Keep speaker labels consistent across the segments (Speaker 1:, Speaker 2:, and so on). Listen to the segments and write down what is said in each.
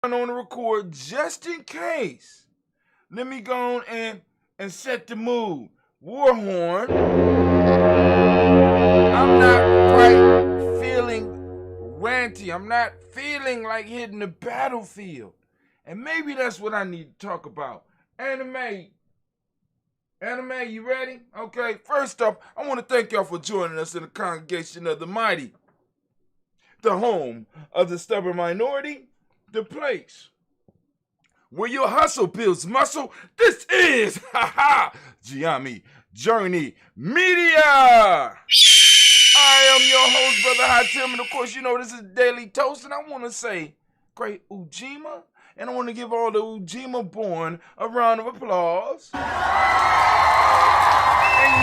Speaker 1: on the record just in case. Let me go on and set the mood. Warhorn, I'm not quite feeling ranty. I'm not feeling like hitting the battlefield. And maybe that's what I need to talk about. Anime. Anime, you ready? Okay, first off, I want to thank y'all for joining us in the congregation of the mighty, the home of the stubborn minority, the place where your hustle builds muscle. This is, Giami Journey Media. I am your host, Brother High Tim, and of course, you know this is Daily Toast, and I want to say, great Ujima, and I want to give all the Ujima born a round of applause. And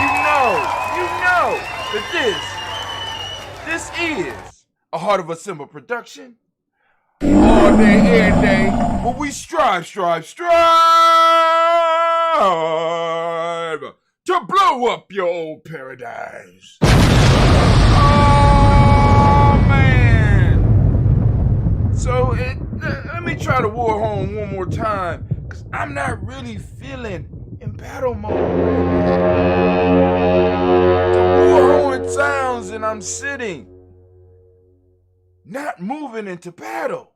Speaker 1: you know that this is a Heart of a Simba production. All day, every day, where we strive to blow up your old paradise. Oh, man. So, let me try to Warhorn one more time, because I'm not really feeling in battle mode. The Warhorn sounds and I'm sitting, not moving into battle.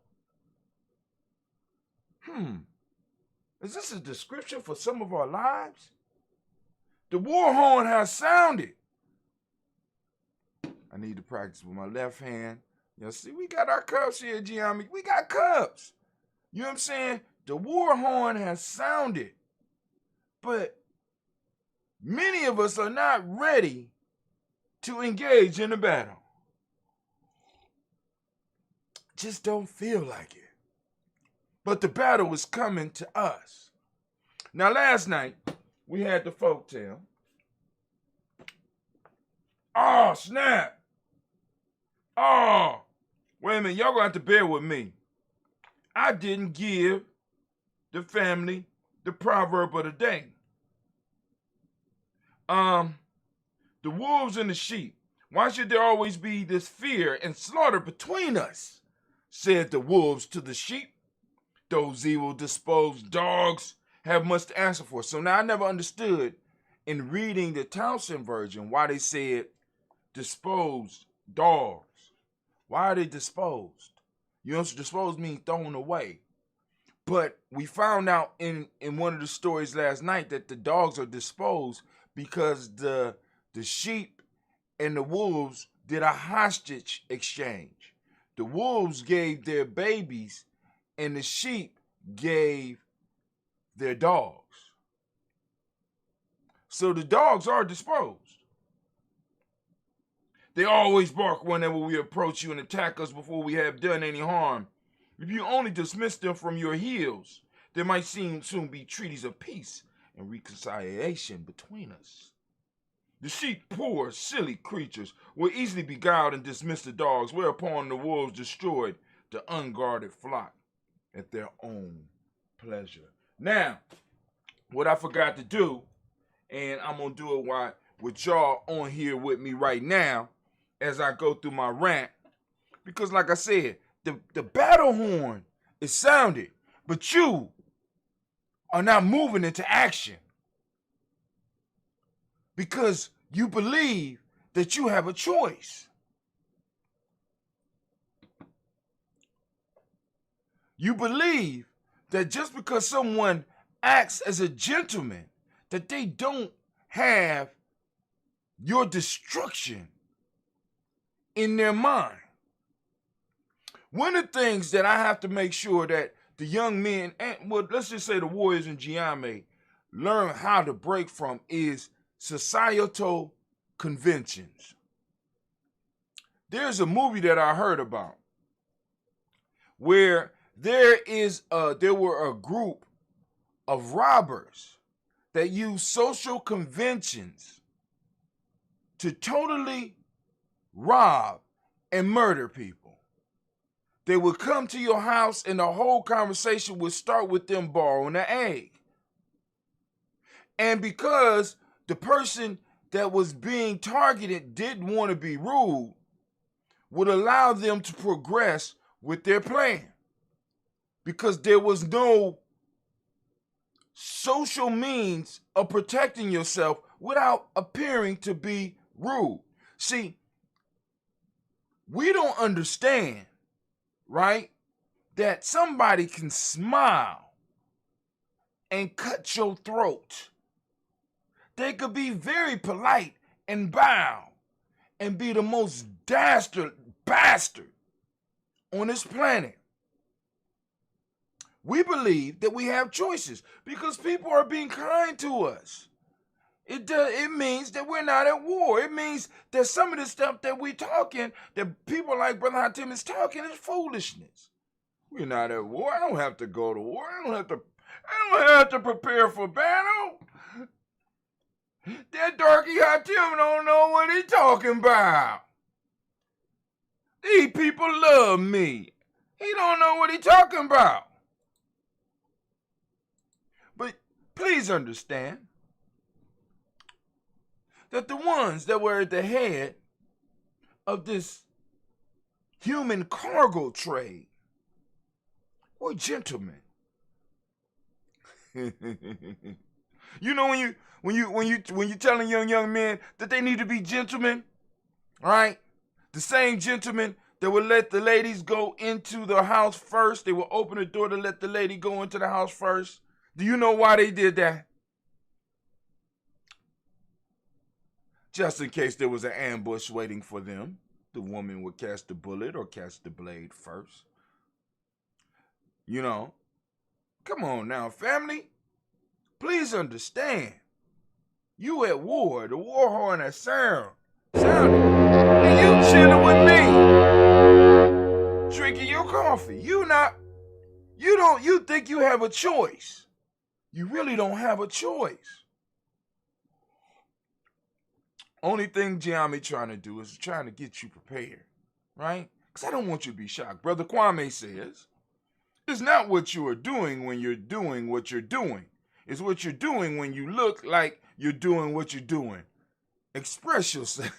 Speaker 1: Is this a description for some of our lives? The Warhorn has sounded. I need to practice with my left hand. See, we got our cups here, Giami. We got cups. You know what I'm saying? The Warhorn has sounded. But many of us are not ready to engage in the battle. Just don't feel like it. But the battle is coming to us. Now, last night, we had the folktale. Oh, snap. Oh, wait a minute. Y'all gonna have to bear with me. I didn't give the family the proverb of the day. The wolves and the sheep. Why should there always be this fear and slaughter between us? Said the wolves to the sheep. Those evil disposed dogs have much to answer for. So now I never understood in reading the Townsend version why they said disposed dogs. Why are they disposed? You know, disposed means thrown away. But we found out in one of the stories last night that the dogs are disposed because the sheep and the wolves did a hostage exchange. The wolves gave their babies and the sheep gave their dogs. So the dogs are disposed. They always bark whenever we approach you and attack us before we have done any harm. If you only dismiss them from your heels, there might soon be treaties of peace and reconciliation between us. The sheep, poor, silly creatures, will easily beguiled and dismiss the dogs, whereupon the wolves destroyed the unguarded flock at their own pleasure. Now, what I forgot to do, and I'm going to do it with y'all on here with me right now as I go through my rant, because like I said, the battle horn is sounded, but you are not moving into action because you believe that you have a choice. You believe that just because someone acts as a gentleman, that they don't have your destruction in their mind. One of the things that I have to make sure that the young men, and well, let's just say the warriors in Giame, learn how to break from is societal conventions. There's a movie that I heard about where there were a group of robbers that used social conventions to totally rob and murder people. They would come to your house and the whole conversation would start with them borrowing an egg. And because the person that was being targeted didn't want to be rude, would allow them to progress with their plan. because there was no social means of protecting yourself without appearing to be rude. See, we don't understand, right, that somebody can smile and cut your throat. They could be very polite and bow and be the most dastard bastard on this planet. We believe that we have choices because people are being kind to us. It means that we're not at war. It means that some of the stuff that we talking, that people like Brother Hatim is talking, is foolishness. We're not at war. I don't have to go to war. I don't have to prepare for battle. That darky Hatim don't know what he talking about. These people love me. He don't know what he talking about. But please understand that the ones that were at the head of this human cargo trade were gentlemen. You know, when you telling young men that they need to be gentlemen, right? The same gentlemen that would let the ladies go into the house first. They will open the door to let the lady go into the house first. Do you know why they did that? Just in case there was an ambush waiting for them, the woman would catch the bullet or catch the blade first. You know, come on now, family. Please understand. You at war, the Warhorn has sounded, and you chilling with me, drinking your coffee. You think you have a choice. You really don't have a choice. Only thing Giammi trying to do is trying to get you prepared, right? Because I don't want you to be shocked. Brother Kwame says, it's not what you are doing when you're doing what you're doing. It's what you're doing when you look like you're doing what you're doing. Express yourself.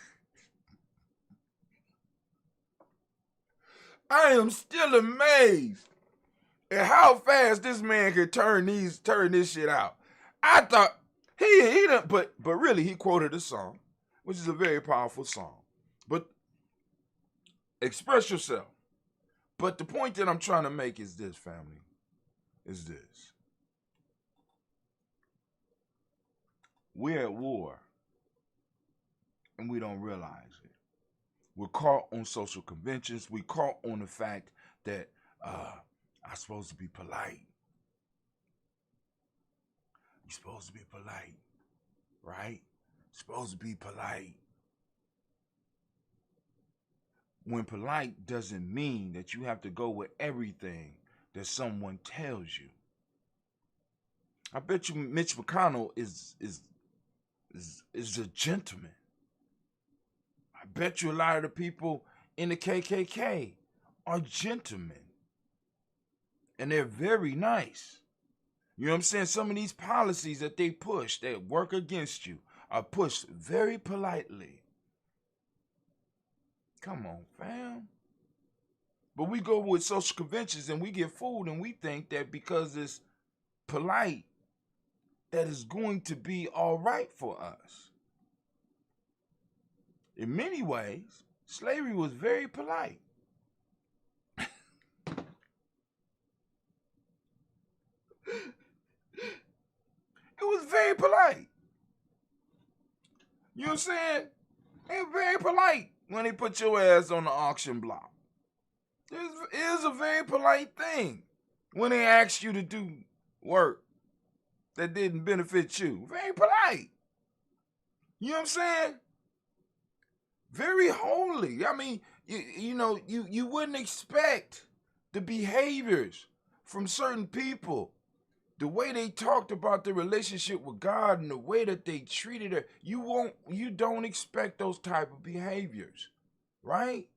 Speaker 1: I am still amazed at how fast this man could turn this shit out. I thought he done, but really he quoted a song, which is a very powerful song. But express yourself. But the point that I'm trying to make is this, family, is this. We're at war, and we don't realize it. We're caught on social conventions. We're caught on the fact that I'm supposed to be polite. You're supposed to be polite, right? Supposed to be polite. When polite doesn't mean that you have to go with everything that someone tells you. I bet you Mitch McConnell is a gentleman. I bet you a lot of the people in the KKK are gentlemen. And they're very nice. You know what I'm saying? Some of these policies that they push, that work against you, are pushed very politely. Come on, fam. But we go with social conventions and we get fooled and we think that because it's polite, that is going to be all right for us. In many ways, slavery was very polite. It was very polite. You know what I'm saying? It was very polite when they put your ass on the auction block. It is a very polite thing when they ask you to do work that didn't benefit you. Very polite. You know what I'm saying? Very holy. I mean, you wouldn't expect the behaviors from certain people, the way they talked about their relationship with God and the way that they treated her. You don't expect those type of behaviors, right?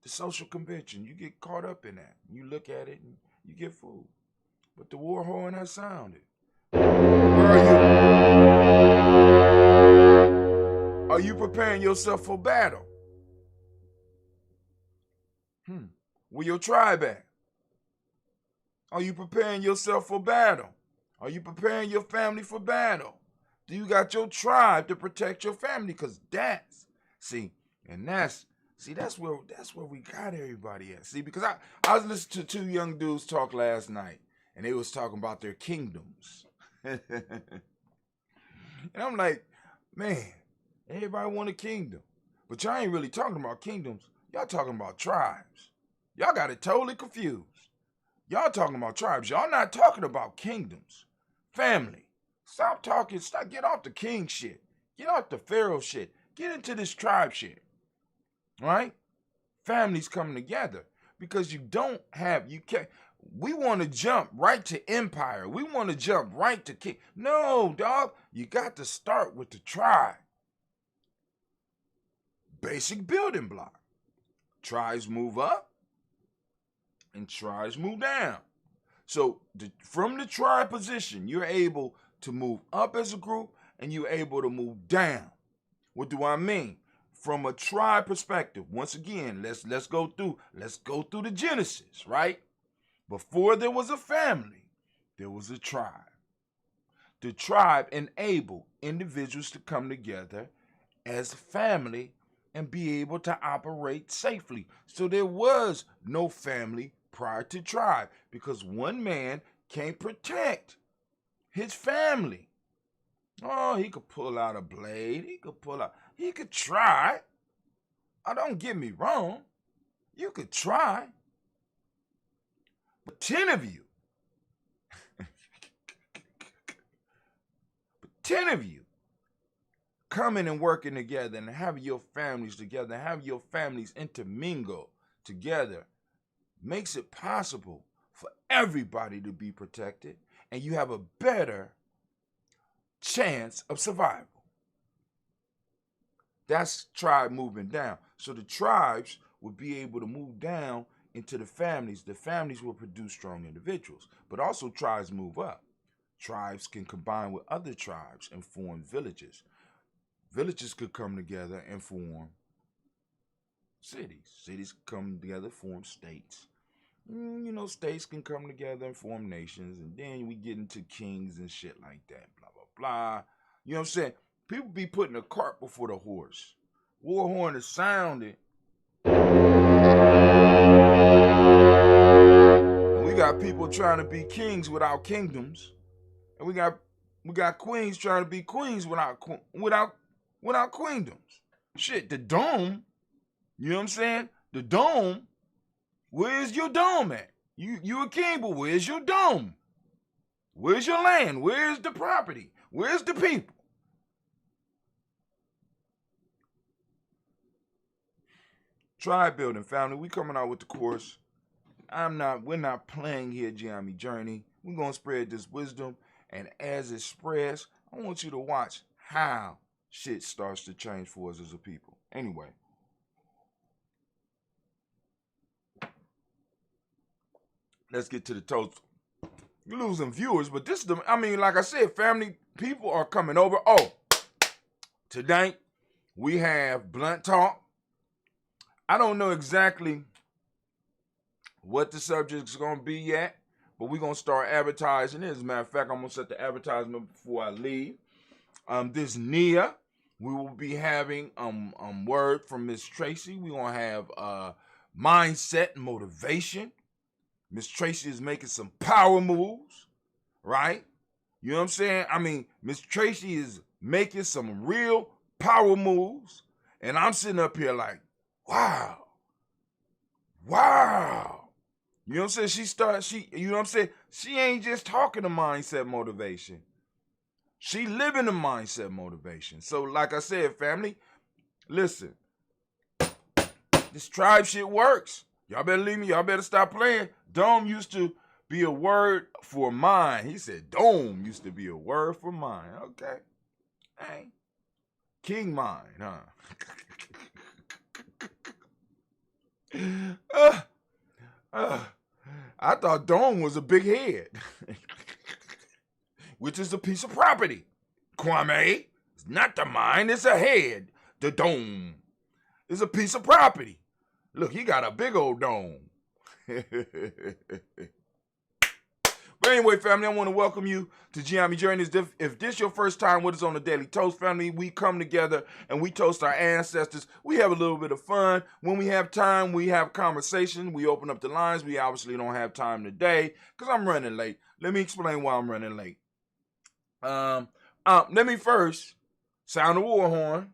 Speaker 1: The social convention, you get caught up in that. You look at it and you get fooled. But the war horn has sounded. Where are you? Are you preparing yourself for battle? Where your tribe at? Are you preparing yourself for battle? Are you preparing your family for battle? Do you got your tribe to protect your family? Because that's where we got everybody at. See, because I was listening to two young dudes talk last night, and they was talking about their kingdoms. And I'm like, man, everybody want a kingdom. But y'all ain't really talking about kingdoms. Y'all talking about tribes. Y'all got it totally confused. Y'all talking about tribes. Y'all not talking about kingdoms. Family. Stop talking. Get off the king shit. Get off the pharaoh shit. Get into this tribe shit. Right? Families coming together. Because you can't. We want to jump right to empire. We want to jump right to king. No, dog. You got to start with the tribe. Basic building block. Tribes move up and tribes move down. So from the tribe position, you're able to move up as a group and you're able to move down. What do I mean? From a tribe perspective, once again, let's go through the Genesis, right? Before there was a family, there was a tribe. The tribe enabled individuals to come together as a family and be able to operate safely. So there was no family prior to tribe because one man can't protect his family. Oh, he could pull out a blade. He could try. Oh, don't get me wrong. You could try. But 10 of you, 10 of you coming and working together and having your families together, having your families intermingle together makes it possible for everybody to be protected and you have a better chance of survival. That's tribe moving down. So the tribes will be able to move down into the families. The families will produce strong individuals, but also tribes move up. Tribes can combine with other tribes and form villages. Villages could come together and form cities. Cities come together, form states. States can come together and form nations, and then we get into kings and shit like that, blah, blah, blah. You know what I'm saying? People be putting a cart before the horse. Warhorn is sounded. We got people trying to be kings without kingdoms, and we got queens trying to be queens without queendoms. Shit, the dome. You know what I'm saying? The dome. Where's your dome at? You a king, but where's your dome? Where's your land? Where's the property? Where's the people? Tribe building, family. We coming out with the course. We're not playing here, Gianni Journey. We're gonna spread this wisdom, and as it spreads, I want you to watch how shit starts to change for us as a people. Anyway. Let's get to the toast. You're losing viewers, but like I said, family, people are coming over. Oh, tonight we have Blunt Talk. I don't know exactly what the subject is going to be yet, but we're going to start advertising it. As a matter of fact, I'm going to set the advertisement before I leave. This Nia, we will be having word from Miss Tracy. We're going to have mindset and motivation. Miss Tracy is making some power moves, right? You know what I'm saying? Miss Tracy is making some real power moves, and I'm sitting up here like, wow. You know what I'm saying? You know what I'm saying? She ain't just talking to mindset motivation. She living the mindset motivation. So like I said, family, listen, this tribe shit works. Y'all better leave me. Y'all better stop playing. Dome used to be a word for mine. He said dome used to be a word for mine. Okay. Hey. King mine, huh? I thought dome was a big head. Which is a piece of property. Kwame, it's not the mine, it's a head. The dome is a piece of property. Look, he got a big old dome. But anyway, family, I want to welcome you to Giammi Journeys. If this your first time with us on the Daily Toast, family, we come together and we toast our ancestors. We have a little bit of fun. When we have time, we have conversation. We open up the lines. We obviously don't have time today because I'm running late. Let me explain why I'm running late. Let me first sound the war horn.